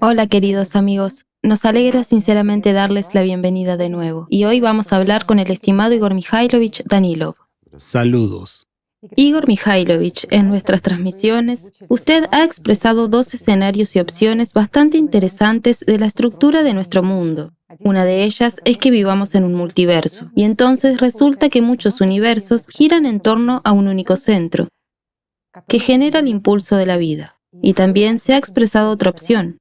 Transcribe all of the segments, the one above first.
Hola queridos amigos, nos alegra sinceramente darles la bienvenida de nuevo y hoy vamos a hablar con el estimado Igor Mikhailovich Danilov. Saludos. Igor Mikhailovich, en nuestras transmisiones, usted ha expresado dos escenarios y opciones bastante interesantes de la estructura de nuestro mundo. Una de ellas es que vivamos en un multiverso, y entonces resulta que muchos universos giran en torno a un único centro, que genera el impulso de la vida. Y también se ha expresado otra opción,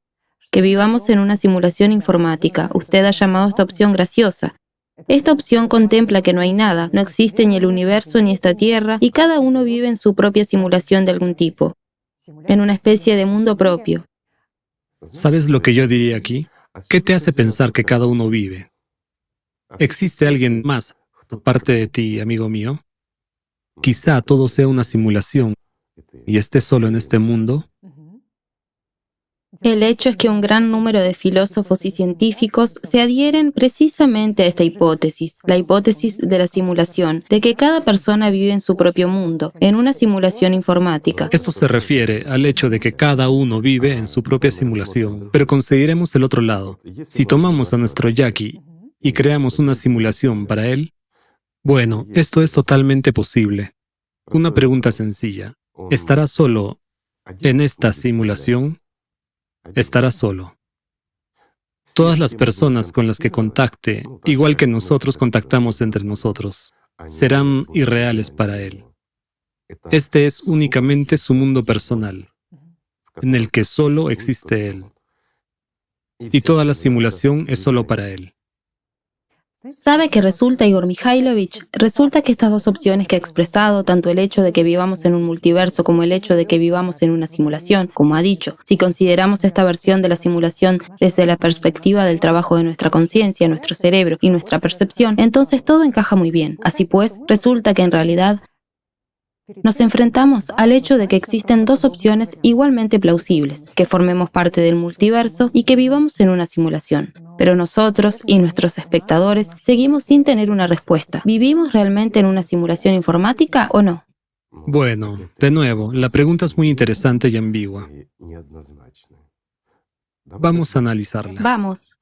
que vivamos en una simulación informática. Usted ha llamado esta opción graciosa. Esta opción contempla que no hay nada, no existe ni el universo ni esta Tierra, y cada uno vive en su propia simulación de algún tipo, en una especie de mundo propio. ¿Sabes lo que yo diría aquí? ¿Qué te hace pensar que cada uno vive? ¿Existe alguien más aparte de ti, amigo mío? Quizá todo sea una simulación y estés solo en este mundo. El hecho es que un gran número de filósofos y científicos se adhieren precisamente a esta hipótesis, la hipótesis de la simulación, de que cada persona vive en su propio mundo, en una simulación informática. Esto se refiere al hecho de que cada uno vive en su propia simulación, pero consideremos el otro lado. Si tomamos a nuestro Jackie y creamos una simulación para él, bueno, esto es totalmente posible. Una pregunta sencilla. ¿Estará solo en esta simulación? Estará solo. Todas las personas con las que contacte, igual que nosotros contactamos entre nosotros, serán irreales para él. Este es únicamente su mundo personal, en el que solo existe él. Y toda la simulación es solo para él. ¿Sabe qué resulta, Igor Mikhailovich? Resulta que estas dos opciones que ha expresado, tanto el hecho de que vivamos en un multiverso como el hecho de que vivamos en una simulación, como ha dicho, si consideramos esta versión de la simulación desde la perspectiva del trabajo de nuestra conciencia, nuestro cerebro y nuestra percepción, entonces todo encaja muy bien. Así pues, resulta que en realidad nos enfrentamos al hecho de que existen dos opciones igualmente plausibles, que formemos parte del multiverso y que vivamos en una simulación. Pero nosotros y nuestros espectadores seguimos sin tener una respuesta. ¿Vivimos realmente en una simulación informática o no? Bueno, de nuevo, la pregunta es muy interesante y ambigua. Vamos a analizarla. Vamos.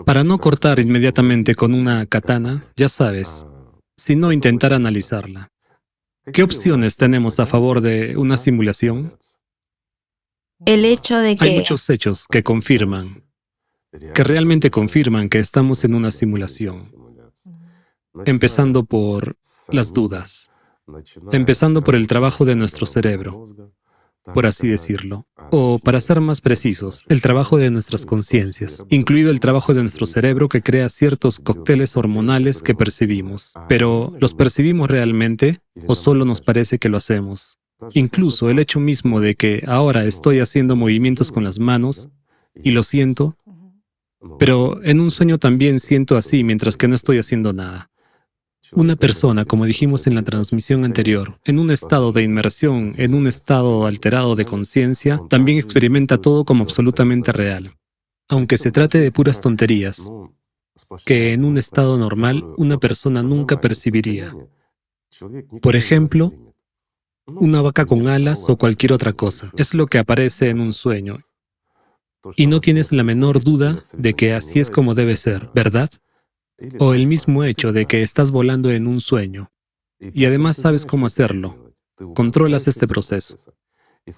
Para no cortar inmediatamente con una katana, ya sabes, sino intentar analizarla. ¿Qué opciones tenemos a favor de una simulación? El hecho de Hay que muchos hechos que confirman, que realmente confirman que estamos en una simulación. Empezando por las dudas, empezando por el trabajo de nuestro cerebro, por así decirlo. O, para ser más precisos, el trabajo de nuestras conciencias, incluido el trabajo de nuestro cerebro que crea ciertos cócteles hormonales que percibimos. Pero, ¿los percibimos realmente o solo nos parece que lo hacemos? Incluso el hecho mismo de que ahora estoy haciendo movimientos con las manos y lo siento, pero en un sueño también siento así mientras que no estoy haciendo nada. Una persona, como dijimos en la transmisión anterior, en un estado de inmersión, en un estado alterado de conciencia, también experimenta todo como absolutamente real, aunque se trate de puras tonterías, que en un estado normal una persona nunca percibiría. Por ejemplo, una vaca con alas o cualquier otra cosa. Es lo que aparece en un sueño. Y no tienes la menor duda de que así es como debe ser, ¿verdad? O el mismo hecho de que estás volando en un sueño y además sabes cómo hacerlo. Controlas este proceso.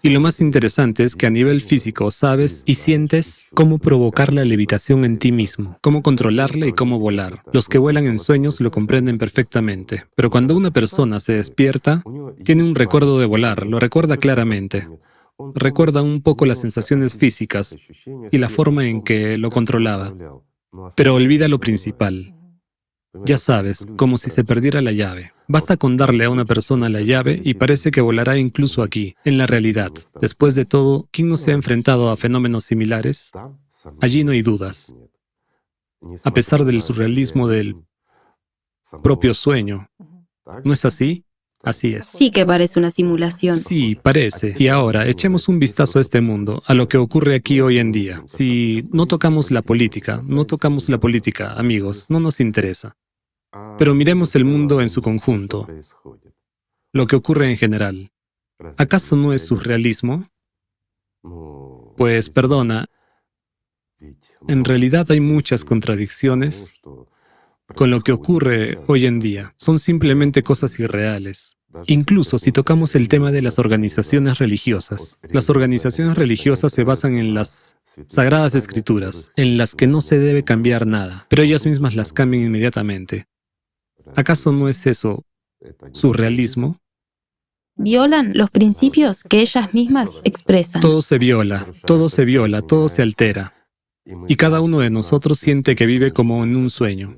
Y lo más interesante es que a nivel físico sabes y sientes cómo provocar la levitación en ti mismo, cómo controlarla y cómo volar. Los que vuelan en sueños lo comprenden perfectamente, pero cuando una persona se despierta, tiene un recuerdo de volar, lo recuerda claramente. Recuerda un poco las sensaciones físicas y la forma en que lo controlaba, pero olvida lo principal. Ya sabes, como si se perdiera la llave. Basta con darle a una persona la llave y parece que volará incluso aquí, en la realidad. Después de todo, ¿quién no se ha enfrentado a fenómenos similares? Allí no hay dudas. A pesar del surrealismo del propio sueño. ¿No es así? Así es. sí que parece una simulación. Sí, parece. Y ahora, echemos un vistazo a este mundo, a lo que ocurre aquí hoy en día. Si no tocamos la política, amigos, no nos interesa. Pero miremos el mundo en su conjunto, lo que ocurre en general. ¿Acaso no es surrealismo? Pues perdona, En realidad hay muchas contradicciones con lo que ocurre hoy en día. Son simplemente cosas irreales. Incluso si tocamos el tema de las organizaciones religiosas. Las organizaciones religiosas se basan en las Sagradas Escrituras, en las que no se debe cambiar nada, pero ellas mismas las cambian inmediatamente. ¿Acaso no es eso surrealismo? Violan los principios que ellas mismas expresan. Todo se viola, todo se viola, todo se altera. Y cada uno de nosotros siente que vive como en un sueño.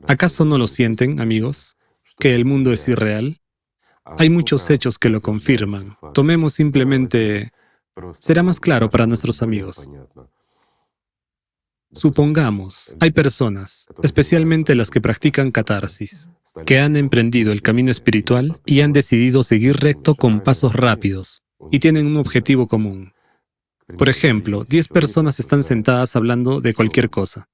¿Acaso no lo sienten, amigos? ¿Que el mundo es irreal? Hay muchos hechos que lo confirman. Tomemos simplemente... Será más claro para nuestros amigos. Supongamos, hay personas, especialmente las que practican catarsis, que han emprendido el camino espiritual y han decidido seguir recto con pasos rápidos, y tienen un objetivo común. Por ejemplo, 10 personas están sentadas hablando de cualquier cosa,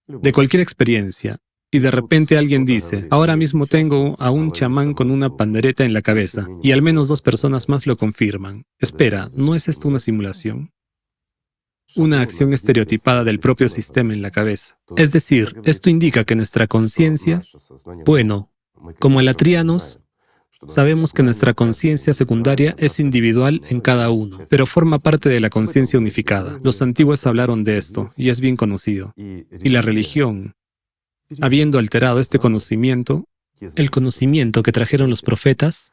de cualquier experiencia, y de repente alguien dice, ahora mismo tengo a un chamán con una pandereta en la cabeza, y al menos 2 personas más lo confirman. Espera, ¿no es esto una simulación? Una acción estereotipada del propio sistema en la cabeza. Es decir, esto indica que nuestra conciencia, bueno, como alatrianos, sabemos que nuestra conciencia secundaria es individual en cada uno, pero forma parte de la conciencia unificada. Los antiguos hablaron de esto, y es bien conocido. Y la religión, habiendo alterado este conocimiento, el conocimiento que trajeron los profetas,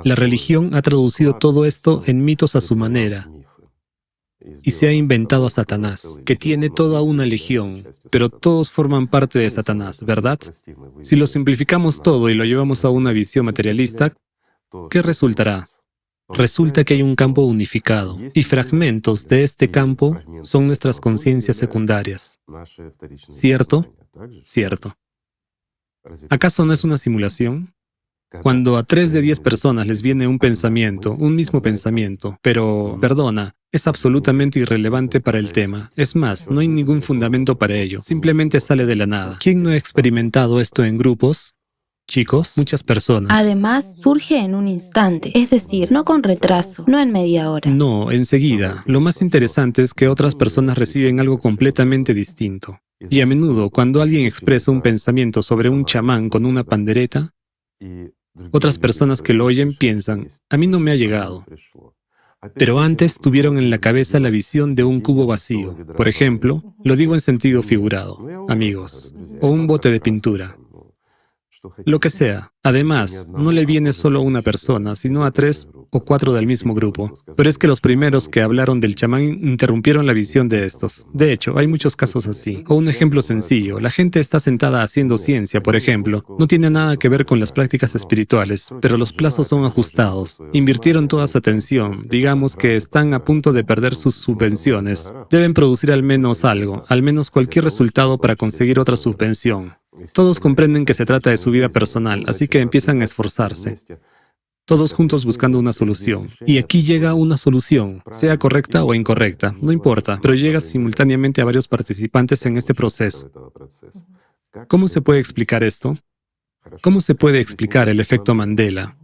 la religión ha traducido todo esto en mitos a su manera y se ha inventado a Satanás, que tiene toda una legión, pero todos forman parte de Satanás, ¿verdad? Si lo simplificamos todo y lo llevamos a una visión materialista, ¿qué resultará? Resulta que hay un campo unificado, y fragmentos de este campo son nuestras conciencias secundarias. ¿Cierto? Cierto. ¿Acaso no es una simulación? Cuando a 3 de 10 personas les viene un pensamiento, un mismo pensamiento, pero, perdona, es absolutamente irrelevante para el tema. Es más, no hay ningún fundamento para ello, simplemente sale de la nada. ¿Quién no ha experimentado esto en grupos? Chicos, muchas personas. Además, surge en un instante, es decir, no con retraso, no en media hora. No, enseguida. Lo más interesante es que otras personas reciben algo completamente distinto. Y a menudo, cuando alguien expresa un pensamiento sobre un chamán con una pandereta, otras personas que lo oyen piensan, a mí no me ha llegado. Pero antes tuvieron en la cabeza la visión de un cubo vacío. Por ejemplo, lo digo en sentido figurado, amigos, o un bote de pintura. Lo que sea. Además, no le viene solo a una persona, sino a 3 o 4 del mismo grupo. Pero es que los primeros que hablaron del chamán interrumpieron la visión de estos. De hecho, hay muchos casos así. O un ejemplo sencillo, la gente está sentada haciendo ciencia, por ejemplo. No tiene nada que ver con las prácticas espirituales, pero los plazos son ajustados. Invirtieron toda su atención. Digamos que están a punto de perder sus subvenciones. Deben producir al menos algo, al menos cualquier resultado para conseguir otra subvención. Todos comprenden que se trata de su vida personal, así que empiezan a esforzarse. Todos juntos buscando una solución. Y aquí llega una solución, sea correcta o incorrecta, no importa, pero llega simultáneamente a varios participantes en este proceso. ¿Cómo se puede explicar esto? ¿Cómo se puede explicar el efecto Mandela?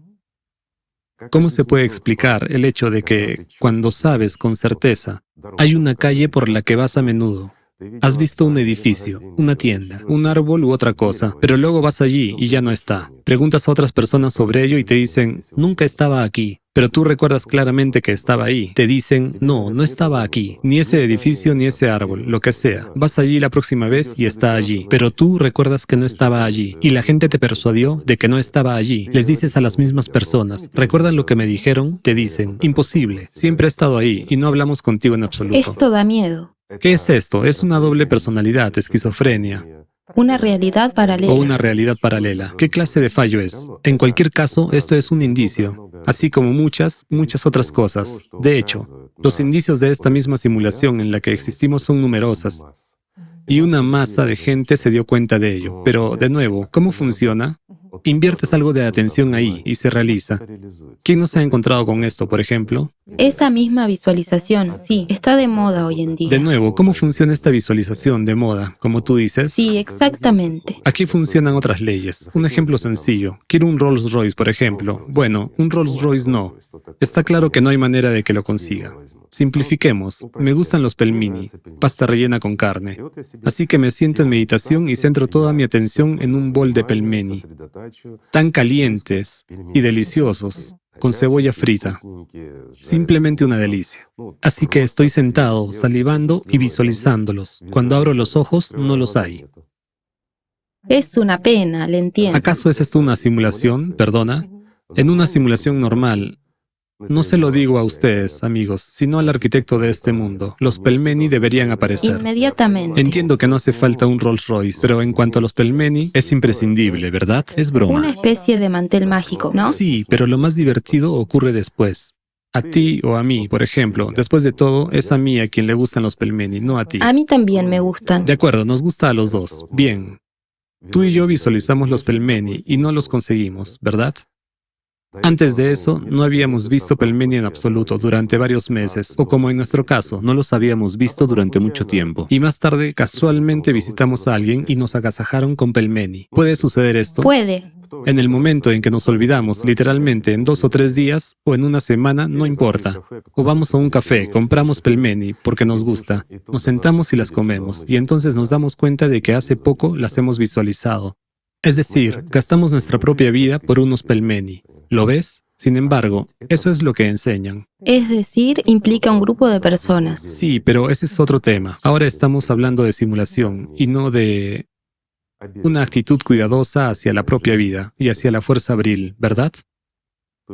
¿Cómo se puede explicar el hecho de que, cuando sabes con certeza, hay una calle por la que vas a menudo? Has visto un edificio, una tienda, un árbol u otra cosa, pero luego vas allí y ya no está. Preguntas a otras personas sobre ello y te dicen, nunca estaba aquí, pero tú recuerdas claramente que estaba ahí. Te dicen, no, no estaba aquí, ni ese edificio ni ese árbol, lo que sea. Vas allí la próxima vez y está allí, pero tú recuerdas que no estaba allí, y la gente te persuadió de que no estaba allí. Les dices a las mismas personas, ¿recuerdan lo que me dijeron? Te dicen, imposible, siempre he estado ahí y no hablamos contigo en absoluto. Esto da miedo. ¿Qué es esto? Es una doble personalidad, esquizofrenia. Una realidad paralela. O una realidad paralela. ¿Qué clase de fallo es? En cualquier caso, esto es un indicio, así como muchas otras cosas. De hecho, los indicios de esta misma simulación en la que existimos son numerosas, y una masa de gente se dio cuenta de ello. Pero, de nuevo, ¿cómo funciona? Inviertes algo de atención ahí y se realiza. ¿Quién no se ha encontrado con esto, por ejemplo? Esa misma visualización, sí, está de moda hoy en De día. nuevo, ¿cómo funciona esta visualización de moda, como tú dices? Sí, exactamente. Aquí funcionan otras leyes. Un ejemplo sencillo. Quiero un Rolls Royce, por ejemplo. Bueno, un Rolls Royce no. Está claro que no hay manera de que lo consiga. Simplifiquemos. Me gustan los pelmeni, pasta rellena con carne. Así que me siento en meditación y centro toda mi atención en un bol de pelmeni, tan calientes y deliciosos, con cebolla frita. Simplemente una delicia. Así que estoy sentado, salivando y visualizándolos. Cuando abro los ojos, no los hay. Es una pena, le entiendo. ¿Acaso es esto una simulación? Perdona. En una simulación normal, no se lo digo a ustedes, amigos, sino al arquitecto de este mundo. Los pelmeni deberían aparecer. Inmediatamente. Entiendo que no hace falta un Rolls Royce, pero en cuanto a los pelmeni, es imprescindible, ¿verdad? Es Una broma. especie de mantel mágico, ¿no? Sí, pero lo más divertido ocurre después. A ti o a mí, por ejemplo, después de todo, es a mí a quien le gustan los pelmeni, no a ti. A mí también me gustan. De acuerdo, nos gusta a los dos. Bien. Tú y yo visualizamos los pelmeni y no los conseguimos, ¿verdad? Antes de eso, no habíamos visto pelmeni en absoluto durante varios meses, o como en nuestro caso, no los habíamos visto durante mucho tiempo. Y más tarde, casualmente visitamos a alguien y nos agasajaron con pelmeni. ¿Puede suceder esto? Puede. En el momento en que nos olvidamos, literalmente en 2 o 3 días o en una semana, no importa. O vamos a un café, compramos pelmeni porque nos gusta, nos sentamos y las comemos, y entonces nos damos cuenta de que hace poco las hemos visualizado. Es decir, gastamos nuestra propia vida por unos pelmeni. ¿Lo ves? Sin embargo, eso es lo que enseñan. Es decir, implica un grupo de personas. Sí, pero ese es otro tema. Ahora estamos hablando de simulación y no de una actitud cuidadosa hacia la propia vida y hacia la fuerza viril, ¿verdad?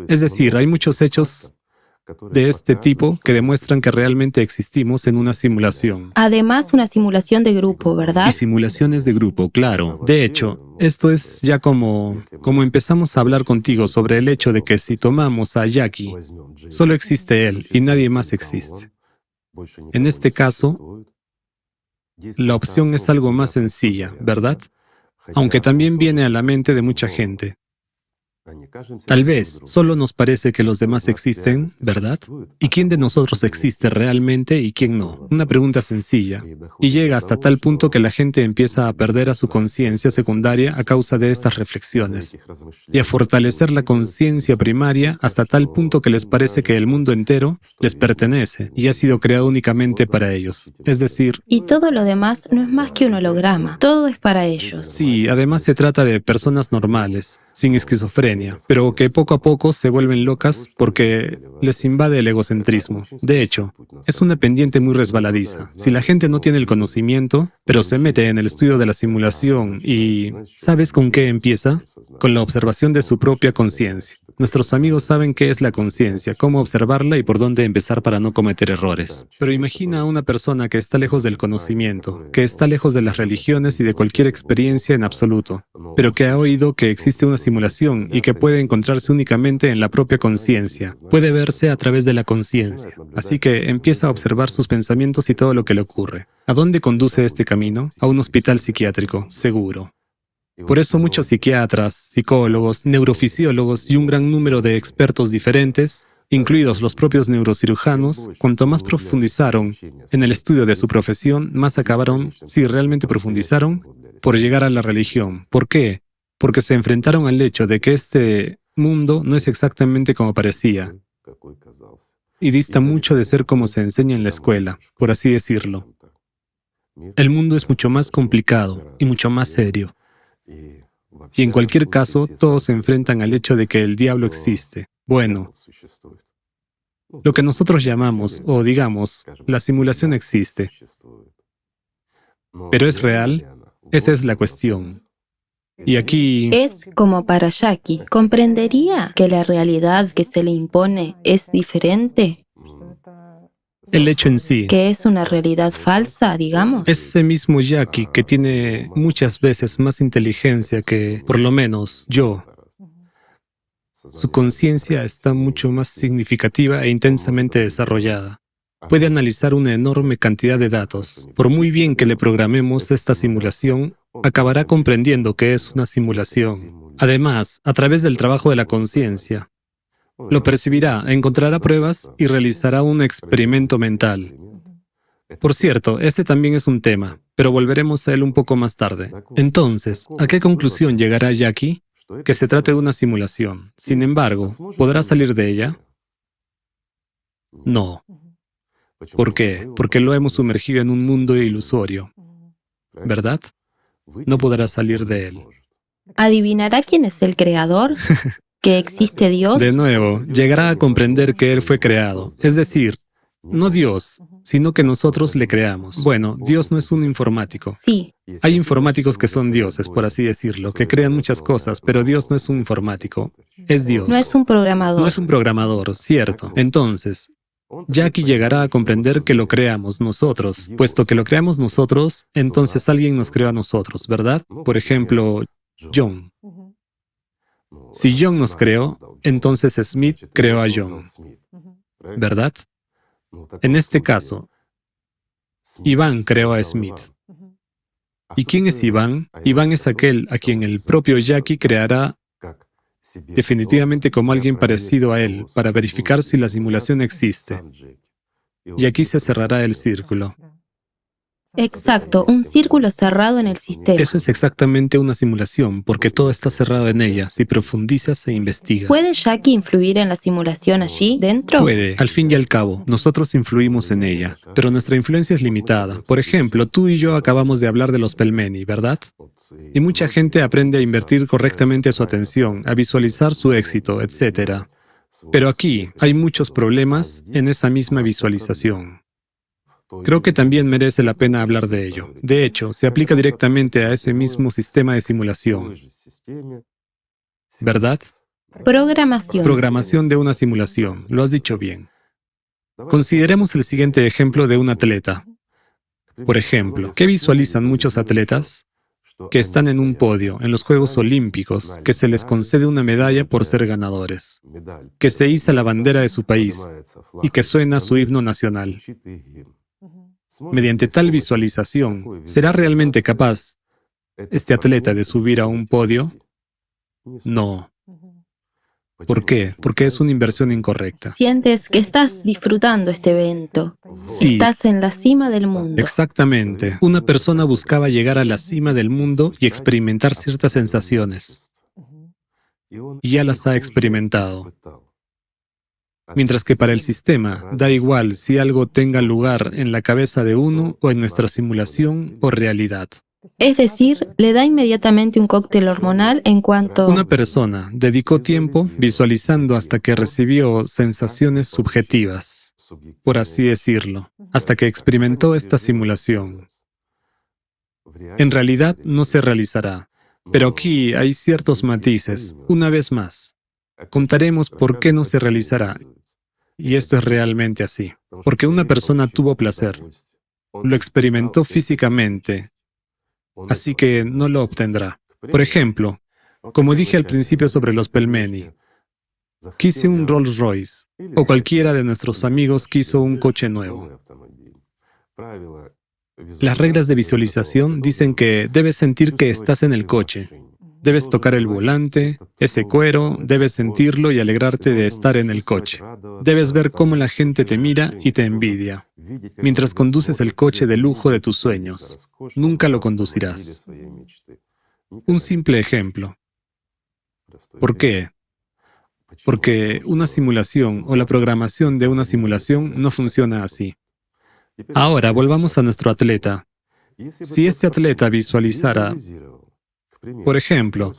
Es decir, hay muchos hechos de este tipo que demuestran que realmente existimos en una simulación. Además, una simulación de grupo, ¿verdad? Y simulaciones de grupo, claro. De hecho, esto es ya como empezamos a hablar contigo sobre el hecho de que si tomamos a Jackie, solo existe él y nadie más existe. En este caso, la opción es algo más sencilla, ¿verdad? Aunque también viene a la mente de mucha gente. Tal vez solo nos parece que los demás existen, ¿verdad? ¿Y quién de nosotros existe realmente y quién no? Una pregunta sencilla. Y llega hasta tal punto que la gente empieza a perder a su conciencia secundaria a causa de estas reflexiones y a fortalecer la conciencia primaria hasta tal punto que les parece que el mundo entero les pertenece y ha sido creado únicamente para ellos. Es decir, Y todo lo demás no es más que un holograma. Todo es para ellos. sí, además se trata de personas normales, sin esquizofrenia, pero que poco a poco se vuelven locas porque les invade el egocentrismo. De hecho, es una pendiente muy resbaladiza. Si la gente no tiene el conocimiento, pero se mete en el estudio de la simulación y ¿sabes con qué empieza? Con la observación de su propia conciencia. Nuestros amigos saben qué es la conciencia, cómo observarla y por dónde empezar para no cometer errores. Pero imagina a una persona que está lejos del conocimiento, que está lejos de las religiones y de cualquier experiencia en absoluto, pero que ha oído que existe una simulación y que puede encontrarse únicamente en la propia conciencia. Puede verse a través de la conciencia. Así que empieza a observar sus pensamientos y todo lo que le ocurre. ¿A dónde conduce este camino? A un hospital psiquiátrico, seguro. Por eso muchos psiquiatras, psicólogos, neurofisiólogos y un gran número de expertos diferentes, incluidos los propios neurocirujanos, cuanto más profundizaron en el estudio de su profesión, más acabaron, si realmente profundizaron, por llegar a la religión. ¿Por qué? Porque se enfrentaron al hecho de que este mundo no es exactamente como parecía y dista mucho de ser como se enseña en la escuela, por así decirlo. El mundo es mucho más complicado y mucho más serio. Y en cualquier caso, todos se enfrentan al hecho de que el diablo existe. Bueno, lo que nosotros llamamos, o digamos, la simulación existe. ¿Pero es real? Esa es la cuestión. Y aquí, Es como para Jackie. ¿Comprendería que la realidad que se le impone es diferente? el hecho en sí, ¿Que es una realidad falsa, digamos? ese mismo Jackie que tiene muchas veces más inteligencia que, por lo menos, yo, su conciencia está mucho más significativa e intensamente desarrollada. Puede analizar una enorme cantidad de datos. Por muy bien que le programemos esta simulación, acabará comprendiendo que es una simulación. Además, a través del trabajo de la conciencia, lo percibirá, encontrará pruebas y realizará un experimento mental. Por cierto, este también es un tema, pero volveremos a él un poco más tarde. Entonces, ¿a qué conclusión llegará Jackie? Que se trate de una simulación. Sin embargo, ¿podrá salir de ella? No. ¿Por qué? Porque lo hemos sumergido en un mundo ilusorio, ¿verdad? No podrá salir de él. ¿Adivinará quién es el creador? ¿Que existe Dios? De nuevo, llegará a comprender que Él fue creado. Es decir, no Dios, sino que nosotros le creamos. Bueno, Dios no es un informático. Sí. Hay informáticos que son dioses, por así decirlo, que crean muchas cosas, pero Dios no es un informático. Es Dios. No es un programador. No es un programador, cierto. Entonces, Jackie llegará a comprender que lo creamos nosotros. Puesto que lo creamos nosotros, entonces alguien nos creó a nosotros, ¿verdad? Por ejemplo, John. Si John nos creó, entonces Smith creó a John, ¿verdad? En este caso, Iván creó a Smith. ¿Y quién es Iván? Iván es aquel a quien el propio Jackie creará definitivamente como alguien parecido a él para verificar si la simulación existe. Y aquí se cerrará el círculo. Exacto, un círculo cerrado en el sistema. Eso es exactamente una simulación, porque todo está cerrado en ella, si profundizas e investigas. ¿Puede Jackie influir en la simulación allí, dentro? Puede. Al fin y al cabo, nosotros influimos en ella, pero nuestra influencia es limitada. Por ejemplo, tú y yo acabamos de hablar de los pelmeni, ¿verdad? Y mucha gente aprende a invertir correctamente su atención, a visualizar su éxito, etc. Pero aquí hay muchos problemas en esa misma visualización. Creo que también merece la pena hablar de ello. De hecho, se aplica directamente a ese mismo sistema de simulación, ¿verdad? Programación. Programación de una simulación. Lo has dicho bien. Consideremos el siguiente ejemplo de un atleta. Por ejemplo, ¿qué visualizan muchos atletas? Que están en un podio, en los Juegos Olímpicos, que se les concede una medalla por ser ganadores, que se iza la bandera de su país y que suena su himno nacional. Mediante tal visualización, ¿será realmente capaz este atleta de subir a un podio? No. ¿Por qué? Porque es una inversión incorrecta. Sientes que estás disfrutando este evento. Sí. Estás en la cima del mundo. Exactamente. Una persona buscaba llegar a la cima del mundo y experimentar ciertas sensaciones. Y ya las ha experimentado. Mientras que para el sistema, da igual si algo tenga lugar en la cabeza de uno o en nuestra simulación o realidad. Es decir, le da inmediatamente un cóctel hormonal en cuanto... Una persona dedicó tiempo visualizando hasta que recibió sensaciones subjetivas, por así decirlo, hasta que experimentó esta simulación. En realidad no se realizará, pero aquí hay ciertos matices. Una vez más, contaremos por qué no se realizará. Y esto es realmente así. Porque una persona tuvo placer, lo experimentó físicamente, así que no lo obtendrá. Por ejemplo, como dije al principio sobre los pelmeni, quise un Rolls Royce, o cualquiera de nuestros amigos quiso un coche nuevo. Las reglas de visualización dicen que debes sentir que estás en el coche. Debes tocar el volante, ese cuero, debes sentirlo y alegrarte de estar en el coche. Debes ver cómo la gente te mira y te envidia. Mientras conduces el coche de lujo de tus sueños, nunca lo conducirás. Un simple ejemplo. ¿Por qué? Porque una simulación o la programación de una simulación no funciona así. Ahora, volvamos a nuestro atleta. Si este atleta visualizara... Por ejemplo,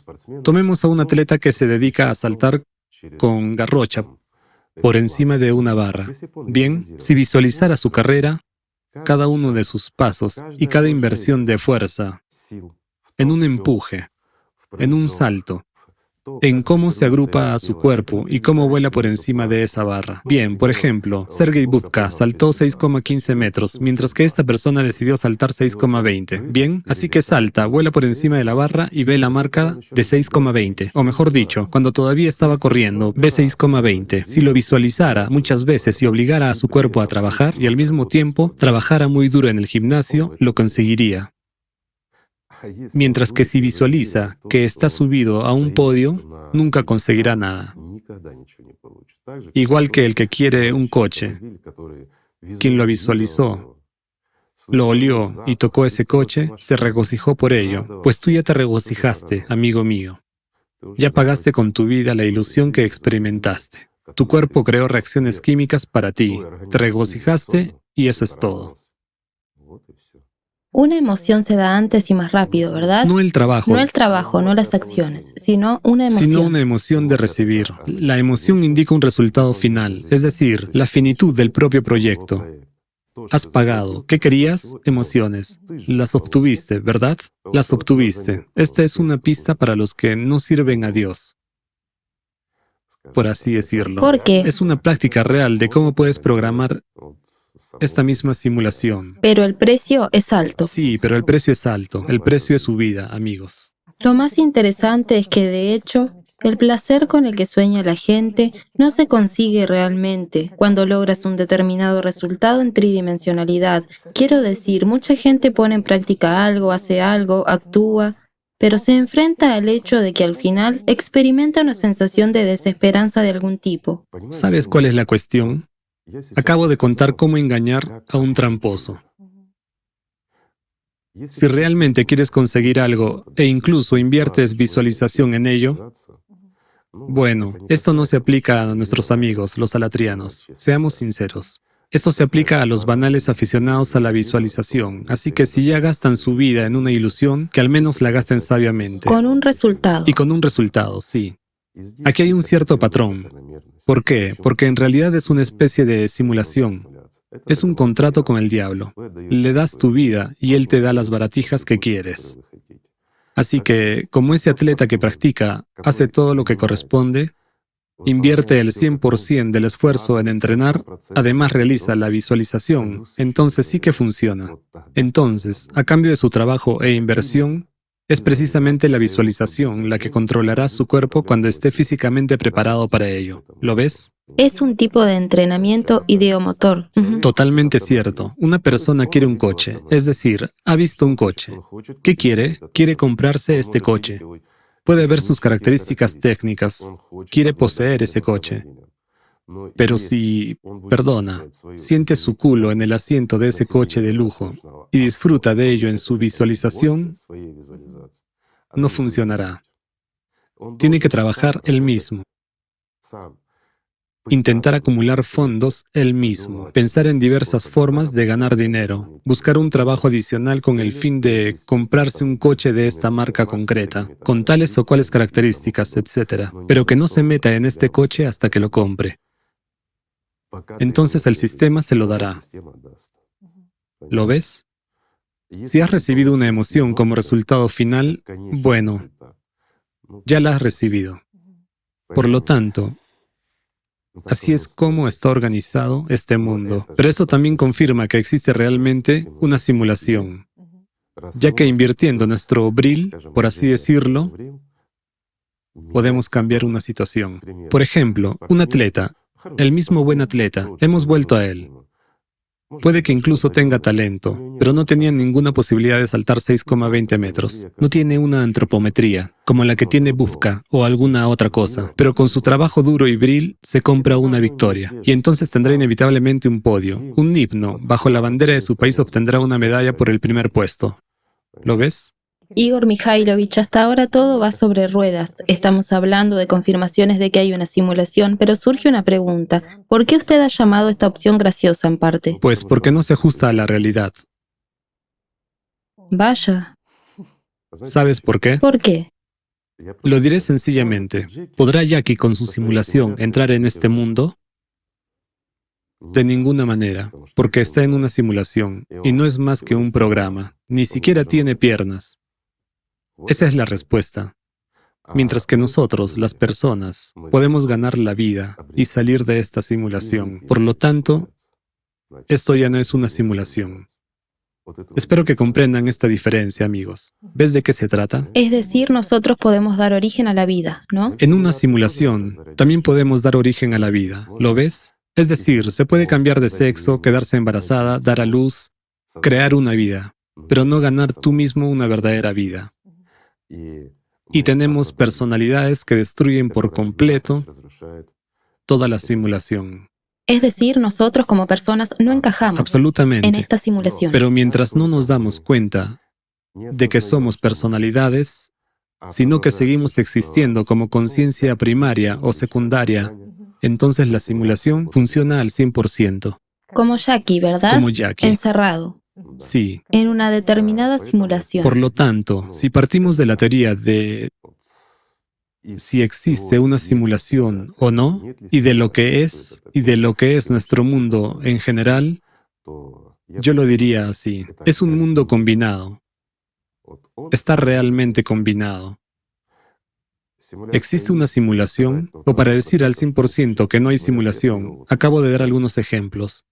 tomemos a un atleta que se dedica a saltar con garrocha por encima de una barra. Bien, si visualizara su carrera, cada uno de sus pasos y cada inversión de fuerza, en un empuje, en un salto, en cómo se agrupa a su cuerpo y cómo vuela por encima de esa barra. Bien, por ejemplo, Sergei Bubka saltó 6,15 metros, mientras que esta persona decidió saltar 6,20. Bien, así que salta, vuela por encima de la barra y ve la marca de 6,20. O mejor dicho, cuando todavía estaba corriendo, ve 6,20. Si lo visualizara muchas veces y obligara a su cuerpo a trabajar y al mismo tiempo trabajara muy duro en el gimnasio, lo conseguiría. Mientras que si visualiza que está subido a un podio, nunca conseguirá nada. Igual que el que quiere un coche, quien lo visualizó, lo olió y tocó ese coche, se regocijó por ello, pues tú ya te regocijaste, amigo mío. Ya pagaste con tu vida la ilusión que experimentaste. Tu cuerpo creó reacciones químicas para ti, te regocijaste y eso es todo. Una emoción se da antes y más rápido, ¿verdad? No el trabajo. No el trabajo, no las acciones, sino una emoción. Sino una emoción de recibir. La emoción indica un resultado final, es decir, la finitud del propio proyecto. Has pagado. ¿Qué querías? Emociones. Las obtuviste, ¿verdad? Las obtuviste. Esta es una pista para los que no sirven a Dios, por así decirlo. ¿Por qué? Es una práctica real de cómo puedes programar esta misma simulación. Pero el precio es alto. Sí, pero el precio es alto. El precio es su vida, amigos. Lo más interesante es que, de hecho, el placer con el que sueña la gente no se consigue realmente cuando logras un determinado resultado en tridimensionalidad. Quiero decir, mucha gente pone en práctica algo, hace algo, actúa, pero se enfrenta al hecho de que al final experimenta una sensación de desesperanza de algún tipo. ¿Sabes cuál es la cuestión? Acabo de contar cómo engañar a un tramposo. Si realmente quieres conseguir algo e incluso inviertes visualización en ello, bueno, esto no se aplica a nuestros amigos, los alatrianos. Seamos sinceros. Esto se aplica a los banales aficionados a la visualización. Así que si ya gastan su vida en una ilusión, que al menos la gasten sabiamente. Con un resultado. Y con un resultado, sí. Aquí hay un cierto patrón. ¿Por qué? Porque en realidad es una especie de simulación. Es un contrato con el diablo. Le das tu vida y él te da las baratijas que quieres. Así que, como ese atleta que practica, hace todo lo que corresponde, invierte el 100% del esfuerzo en entrenar, además realiza la visualización, entonces sí que funciona. Entonces, a cambio de su trabajo e inversión, es precisamente la visualización la que controlará su cuerpo cuando esté físicamente preparado para ello. ¿Lo ves? Es un tipo de entrenamiento ideomotor. Totalmente cierto. Una persona quiere un coche, es decir, ha visto un coche. ¿Qué quiere? Quiere comprarse este coche. Puede ver sus características técnicas. Quiere poseer ese coche. Pero si, siente su culo en el asiento de ese coche de lujo y disfruta de ello en su visualización, no funcionará. Tiene que trabajar él mismo. Intentar acumular fondos él mismo, pensar en diversas formas de ganar dinero, buscar un trabajo adicional con el fin de comprarse un coche de esta marca concreta, con tales o cuales características, etc. Pero que no se meta en este coche hasta que lo compre. Entonces el sistema se lo dará. ¿Lo ves? Si has recibido una emoción como resultado final, bueno, ya la has recibido. Por lo tanto, así es como está organizado este mundo. Pero esto también confirma que existe realmente una simulación, ya que invirtiendo nuestro bril, por así decirlo, podemos cambiar una situación. Por ejemplo, un atleta, el mismo buen atleta, hemos vuelto a él. Puede que incluso tenga talento, pero no tenía ninguna posibilidad de saltar 6,20 metros. No tiene una antropometría, como la que tiene Bufka o alguna otra cosa, pero con su trabajo duro y bril se compra una victoria. Y entonces tendrá inevitablemente un podio. Un himno, bajo la bandera de su país obtendrá una medalla por el primer puesto. ¿Lo ves? Igor Mikhailovich, hasta ahora todo va sobre ruedas. Estamos hablando de confirmaciones de que hay una simulación, pero surge una pregunta. ¿Por qué usted ha llamado esta opción graciosa en parte? Pues porque no se ajusta a la realidad. Vaya. ¿Sabes por qué? ¿Por qué? Lo diré sencillamente. ¿Podrá Jackie con su simulación entrar en este mundo? De ninguna manera, porque está en una simulación y no es más que un programa. Ni siquiera tiene piernas. Esa es la respuesta. Mientras que nosotros, las personas, podemos ganar la vida y salir de esta simulación. Por lo tanto, esto ya no es una simulación. Espero que comprendan esta diferencia, amigos. ¿Ves de qué se trata? Es decir, nosotros podemos dar origen a la vida, ¿no? En una simulación, también podemos dar origen a la vida. ¿Lo ves? Es decir, se puede cambiar de sexo, quedarse embarazada, dar a luz, crear una vida. pero no ganar tú mismo una verdadera vida. Y tenemos personalidades que destruyen por completo toda la simulación. Es decir, nosotros como personas no encajamos Absolutamente. en esta simulación. Pero mientras no nos damos cuenta de que somos personalidades, sino que seguimos existiendo como conciencia primaria o secundaria, entonces la simulación funciona al 100%. Como Jackie, ¿verdad? Como Jackie. Encerrado Sí. en una determinada simulación. Por lo tanto, si partimos de la teoría de si existe una simulación o no, y de lo que es nuestro mundo en general, yo lo diría así. Es un mundo combinado. Está realmente combinado. ¿Existe una simulación? O para decir al 100% que no hay simulación, acabo de dar algunos ejemplos,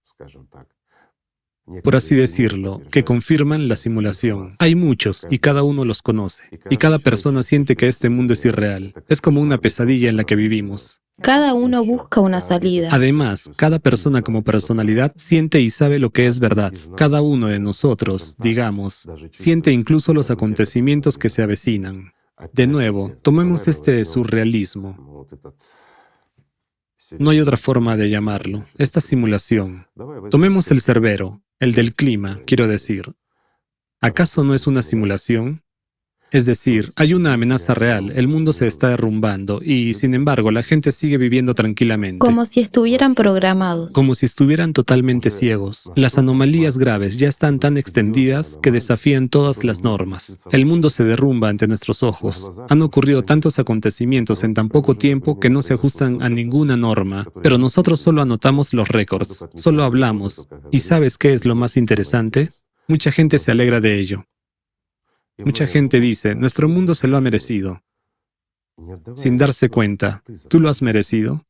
por así decirlo, que confirman la simulación. Hay muchos y cada uno los conoce. Y cada persona siente que este mundo es irreal. Es como una pesadilla en la que vivimos. Cada uno busca una salida. Además, cada persona como personalidad siente y sabe lo que es verdad. Cada uno de nosotros, digamos, siente incluso los acontecimientos que se avecinan. De nuevo, tomemos este surrealismo. No hay otra forma de llamarlo. Esta simulación. Tomemos el Cerbero, el del clima, quiero decir. ¿Acaso no es una simulación? Es decir, hay una amenaza real, el mundo se está derrumbando y, sin embargo, la gente sigue viviendo tranquilamente. Como si estuvieran programados. Como si estuvieran totalmente ciegos. Las anomalías graves ya están tan extendidas que desafían todas las normas. El mundo se derrumba ante nuestros ojos. Han ocurrido tantos acontecimientos en tan poco tiempo que no se ajustan a ninguna norma, pero nosotros solo anotamos los récords, solo hablamos. ¿Y sabes qué es lo más interesante? Mucha gente se alegra de ello. Mucha gente dice, nuestro mundo se lo ha merecido, sin darse cuenta. ¿Tú lo has merecido?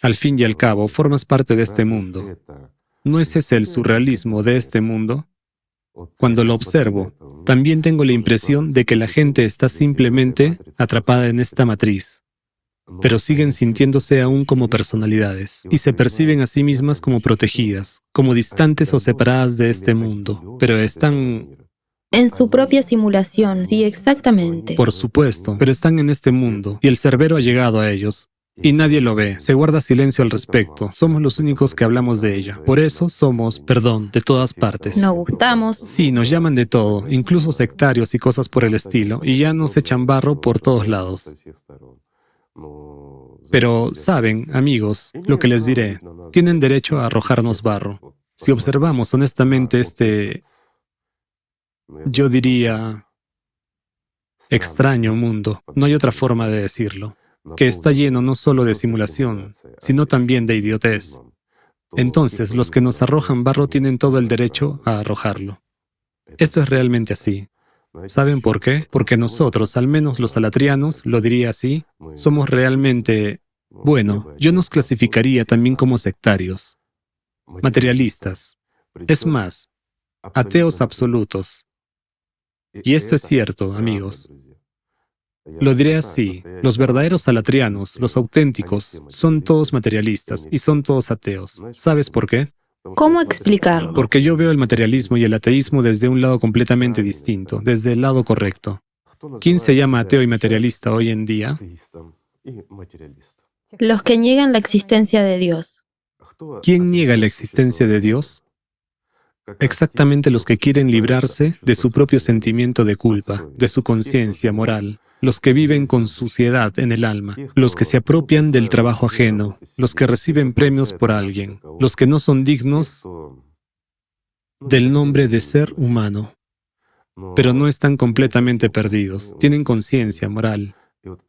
Al fin y al cabo, formas parte de este mundo. ¿No es ese el surrealismo de este mundo? Cuando lo observo, también tengo la impresión de que la gente está simplemente atrapada en esta matriz, pero siguen sintiéndose aún como personalidades y se perciben a sí mismas como protegidas, como distantes o separadas de este mundo, pero están... En su propia simulación, sí, exactamente. Por supuesto, pero están en este mundo y el Cerbero ha llegado a ellos. Y nadie lo ve, se guarda silencio al respecto. Somos los únicos que hablamos de ella. Por eso somos, de todas partes. Nos gustamos. Sí, nos llaman de todo, incluso sectarios y cosas por el estilo, y ya nos echan barro por todos lados. Pero, saben, amigos, lo que les diré, tienen derecho a arrojarnos barro. Si observamos honestamente yo diría, extraño mundo, no hay otra forma de decirlo, que está lleno no solo de simulación, sino también de idiotez. Entonces, los que nos arrojan barro tienen todo el derecho a arrojarlo. Esto es realmente así. ¿Saben por qué? Porque nosotros, al menos los alatrianos, lo diría así, somos realmente, bueno, yo nos clasificaría también como sectarios, materialistas, es más, ateos absolutos. Y esto es cierto, amigos. Lo diré así, los verdaderos alatrianos, los auténticos, son todos materialistas y son todos ateos. ¿Sabes por qué? ¿Cómo explicarlo? Porque yo veo el materialismo y el ateísmo desde un lado completamente distinto, desde el lado correcto. ¿Quién se llama ateo y materialista hoy en día? Los que niegan la existencia de Dios. ¿Quién niega la existencia de Dios? Exactamente los que quieren librarse de su propio sentimiento de culpa, de su conciencia moral, los que viven con suciedad en el alma, los que se apropian del trabajo ajeno, los que reciben premios por alguien, los que no son dignos del nombre de ser humano, pero no están completamente perdidos, tienen conciencia moral,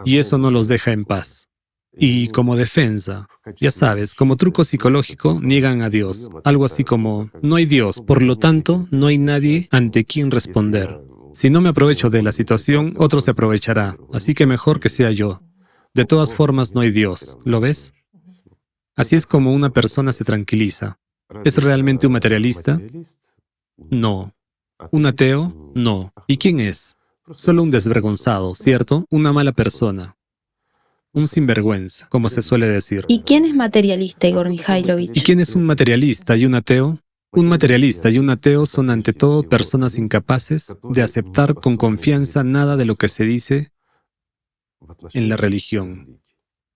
y eso no los deja en paz. Y como defensa, ya sabes, como truco psicológico, niegan a Dios. Algo así como, no hay Dios, por lo tanto, no hay nadie ante quien responder. Si no me aprovecho de la situación, otro se aprovechará, así que mejor que sea yo. De todas formas, no hay Dios, ¿lo ves? Así es como una persona se tranquiliza. ¿Es realmente un materialista? No. ¿Un ateo? No. ¿Y quién es? Solo un desvergonzado, ¿cierto? Una mala persona. Un sinvergüenza, como se suele decir. ¿Y quién es materialista, Igor Mikhailovich? ¿Y quién es un materialista y un ateo? Un materialista y un ateo son ante todo personas incapaces de aceptar con confianza nada de lo que se dice en la religión.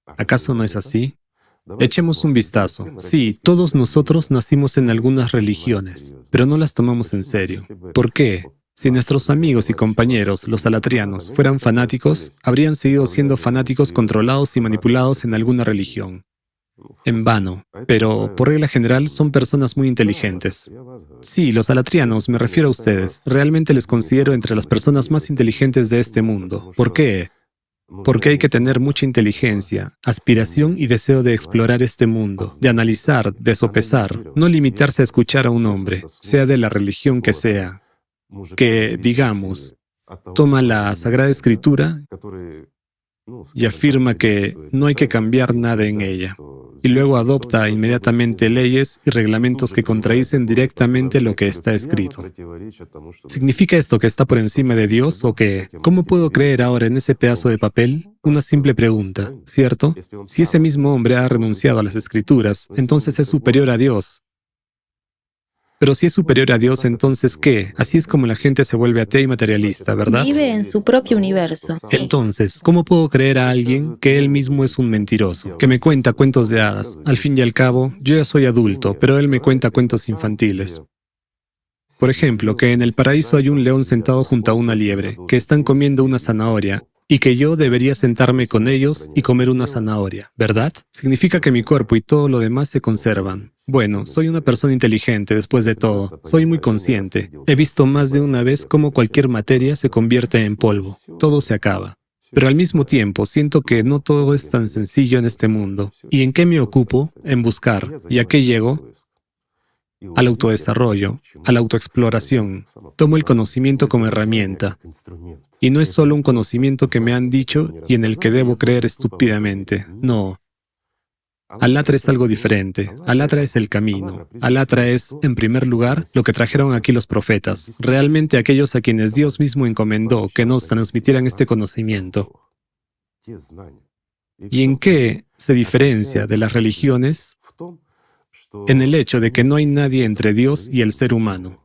¿Acaso no es así? Echemos un vistazo. Sí, todos nosotros nacimos en algunas religiones, pero no las tomamos en serio. ¿Por qué? Si nuestros amigos y compañeros, los salatrianos, fueran fanáticos, habrían seguido siendo fanáticos controlados y manipulados en alguna religión. En vano, pero por regla general son personas muy inteligentes. Sí, los salatrianos, me refiero a ustedes, realmente les considero entre las personas más inteligentes de este mundo. ¿Por qué? Porque hay que tener mucha inteligencia, aspiración y deseo de explorar este mundo, de analizar, de sopesar, no limitarse a escuchar a un hombre, sea de la religión que sea, que, digamos, toma la Sagrada Escritura y afirma que no hay que cambiar nada en ella, y luego adopta inmediatamente leyes y reglamentos que contradicen directamente lo que está escrito. ¿Significa esto que está por encima de Dios o que, cómo puedo creer ahora en ese pedazo de papel? Una simple pregunta, ¿cierto? Si ese mismo hombre ha renunciado a las Escrituras, entonces es superior a Dios. Pero si es superior a Dios, entonces ¿qué? Así es como la gente se vuelve atea y materialista, ¿verdad? Vive en su propio universo. Sí. Entonces, ¿cómo puedo creer a alguien que él mismo es un mentiroso, que me cuenta cuentos de hadas? Al fin y al cabo, yo ya soy adulto, pero él me cuenta cuentos infantiles. Por ejemplo, que en el paraíso hay un león sentado junto a una liebre, que están comiendo una zanahoria, y que yo debería sentarme con ellos y comer una zanahoria, ¿verdad? Significa que mi cuerpo y todo lo demás se conservan. Bueno, soy una persona inteligente después de todo. Soy muy consciente. He visto más de una vez cómo cualquier materia se convierte en polvo. Todo se acaba. Pero al mismo tiempo siento que no todo es tan sencillo en este mundo. ¿Y en qué me ocupo? En buscar. ¿Y a qué llego? Al autodesarrollo, a la autoexploración. Tomo el conocimiento como herramienta. Y no es solo un conocimiento que me han dicho y en el que debo creer estúpidamente. No. Alatra es algo diferente. Alatra es el camino. Alatra es, en primer lugar, lo que trajeron aquí los profetas, realmente aquellos a quienes Dios mismo encomendó que nos transmitieran este conocimiento. ¿Y en qué se diferencia de las religiones? En el hecho de que no hay nadie entre Dios y el ser humano.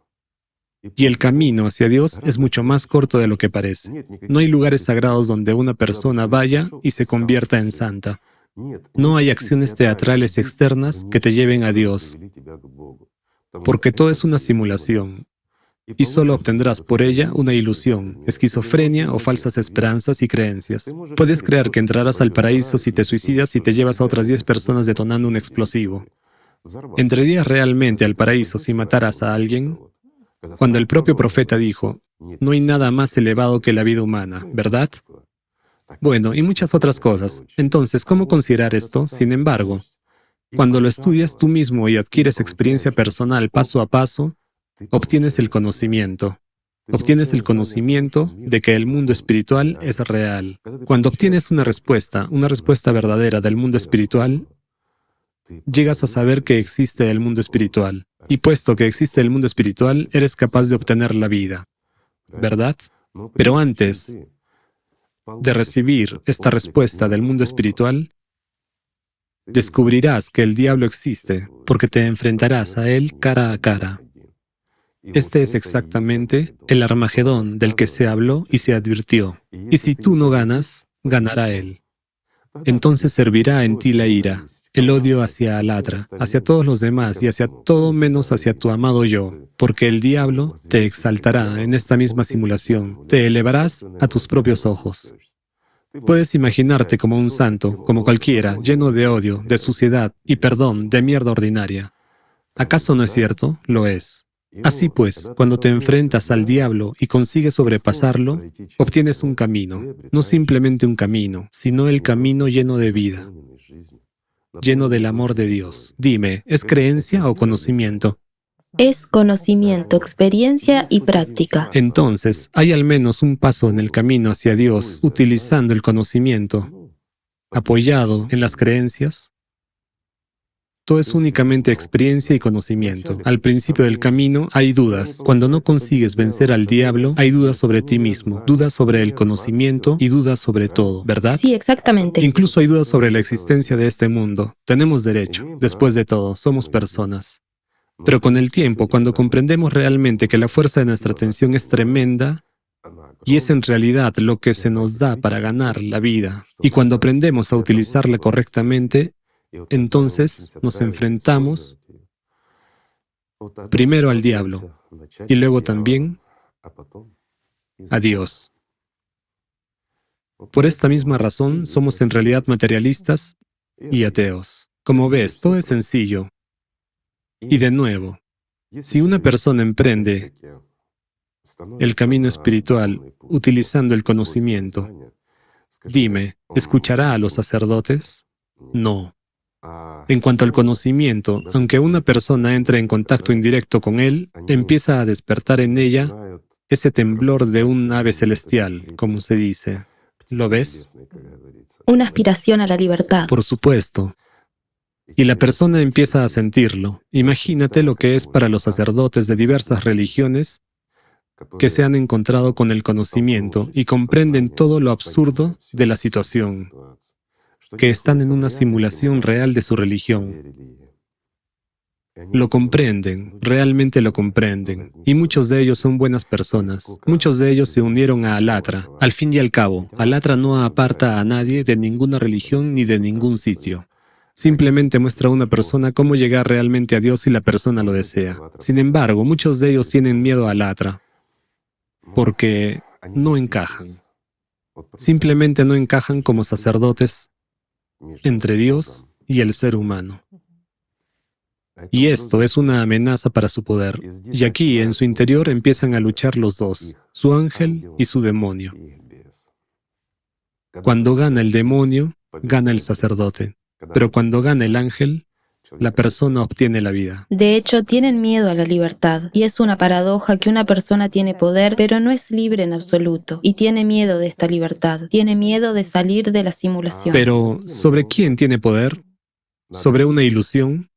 Y el camino hacia Dios es mucho más corto de lo que parece. No hay lugares sagrados donde una persona vaya y se convierta en santa. No hay acciones teatrales externas que te lleven a Dios, porque todo es una simulación, y solo obtendrás por ella una ilusión, esquizofrenia o falsas esperanzas y creencias. Puedes creer que entrarás al paraíso si te suicidas y te llevas a otras 10 personas detonando un explosivo. ¿Entrarías realmente al paraíso si mataras a alguien? Cuando el propio profeta dijo, no hay nada más elevado que la vida humana, ¿verdad? Bueno, y muchas otras cosas. Entonces, ¿cómo considerar esto? Sin embargo, cuando lo estudias tú mismo y adquieres experiencia personal paso a paso, obtienes el conocimiento. Obtienes el conocimiento de que el mundo espiritual es real. Cuando obtienes una respuesta verdadera del mundo espiritual, llegas a saber que existe el mundo espiritual. Y puesto que existe el mundo espiritual, eres capaz de obtener la vida, ¿verdad? Pero antes de recibir esta respuesta del mundo espiritual, descubrirás que el diablo existe, porque te enfrentarás a él cara a cara. Este es exactamente el Armagedón del que se habló y se advirtió. Y si tú no ganas, ganará él. Entonces servirá en ti la ira, el odio hacia Alatra, hacia todos los demás y hacia todo menos hacia tu amado yo, porque el diablo te exaltará en esta misma simulación, te elevarás a tus propios ojos. Puedes imaginarte como un santo, como cualquiera, lleno de odio, de suciedad y perdón, de mierda ordinaria. ¿Acaso no es cierto? Lo es. Así pues, cuando te enfrentas al diablo y consigues sobrepasarlo, obtienes un camino, no simplemente un camino, sino el camino lleno de vida, lleno del amor de Dios. Dime, ¿es creencia o conocimiento? Es conocimiento, experiencia y práctica. Entonces, hay al menos un paso en el camino hacia Dios utilizando el conocimiento, apoyado en las creencias. Todo es únicamente experiencia y conocimiento. Al principio del camino hay dudas. Cuando no consigues vencer al diablo, hay dudas sobre ti mismo, dudas sobre el conocimiento y dudas sobre todo, ¿verdad? Sí, exactamente. Incluso hay dudas sobre la existencia de este mundo. Tenemos derecho. Después de todo, somos personas. Pero con el tiempo, cuando comprendemos realmente que la fuerza de nuestra atención es tremenda y es en realidad lo que se nos da para ganar la vida, y cuando aprendemos a utilizarla correctamente, entonces nos enfrentamos primero al diablo y luego también a Dios. Por esta misma razón, somos en realidad materialistas y ateos. Como ves, todo es sencillo. Y de nuevo, si una persona emprende el camino espiritual utilizando el conocimiento, dime, ¿escuchará a los sacerdotes? No. En cuanto al conocimiento, aunque una persona entre en contacto indirecto con él, empieza a despertar en ella ese temblor de un ave celestial, como se dice. ¿Lo ves? Una aspiración a la libertad. Por supuesto. Y la persona empieza a sentirlo. Imagínate lo que es para los sacerdotes de diversas religiones que se han encontrado con el conocimiento y comprenden todo lo absurdo de la situación, que están en una simulación real de su religión. Lo comprenden, realmente lo comprenden, y muchos de ellos son buenas personas. Muchos de ellos se unieron a Alatra. Al fin y al cabo, Alatra no aparta a nadie de ninguna religión ni de ningún sitio. Simplemente muestra a una persona cómo llegar realmente a Dios si la persona lo desea. Sin embargo, muchos de ellos tienen miedo a Alatra, porque no encajan. Simplemente no encajan como sacerdotes entre Dios y el ser humano. Y esto es una amenaza para su poder. Y aquí, en su interior, empiezan a luchar los dos, su ángel y su demonio. Cuando gana el demonio, gana el sacerdote. Pero cuando gana el ángel, la persona obtiene la vida. De hecho, tienen miedo a la libertad. Y es una paradoja que una persona tiene poder, pero no es libre en absoluto. Y tiene miedo de esta libertad. Tiene miedo de salir de la simulación. Pero, ¿sobre quién tiene poder? ¿Sobre una ilusión?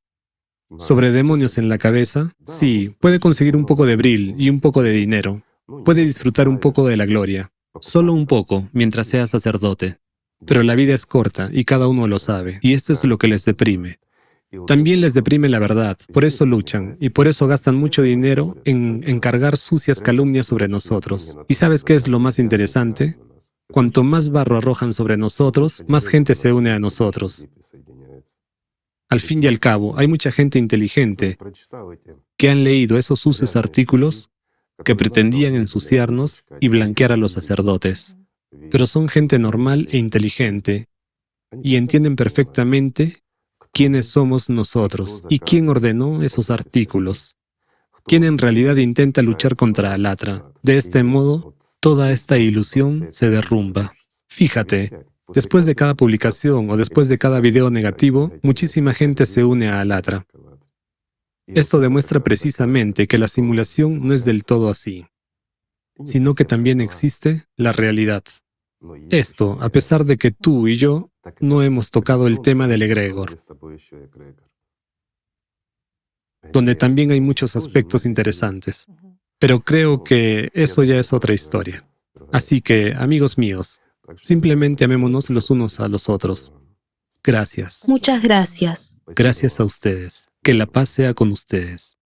¿Sobre demonios en la cabeza? Sí, puede conseguir un poco de bril y un poco de dinero. Puede disfrutar un poco de la gloria. Solo un poco, mientras sea sacerdote. Pero la vida es corta y cada uno lo sabe. Y esto es lo que les deprime. También les deprime la verdad. Por eso luchan y por eso gastan mucho dinero en encargar sucias calumnias sobre nosotros. ¿Y sabes qué es lo más interesante? Cuanto más barro arrojan sobre nosotros, más gente se une a nosotros. Al fin y al cabo, hay mucha gente inteligente que han leído esos sucios artículos que pretendían ensuciarnos y blanquear a los sacerdotes. Pero son gente normal e inteligente y entienden perfectamente quiénes somos nosotros y quién ordenó esos artículos, quién en realidad intenta luchar contra Alatra. De este modo, toda esta ilusión se derrumba. Fíjate, después de cada publicación o después de cada video negativo, muchísima gente se une a Alatra. Esto demuestra precisamente que la simulación no es del todo así, sino que también existe la realidad. Esto, a pesar de que tú y yo no hemos tocado el tema del egregor, donde también hay muchos aspectos interesantes. Pero creo que eso ya es otra historia. Así que, amigos míos, simplemente amémonos los unos a los otros. Gracias. Muchas gracias. Gracias a ustedes. Que la paz sea con ustedes.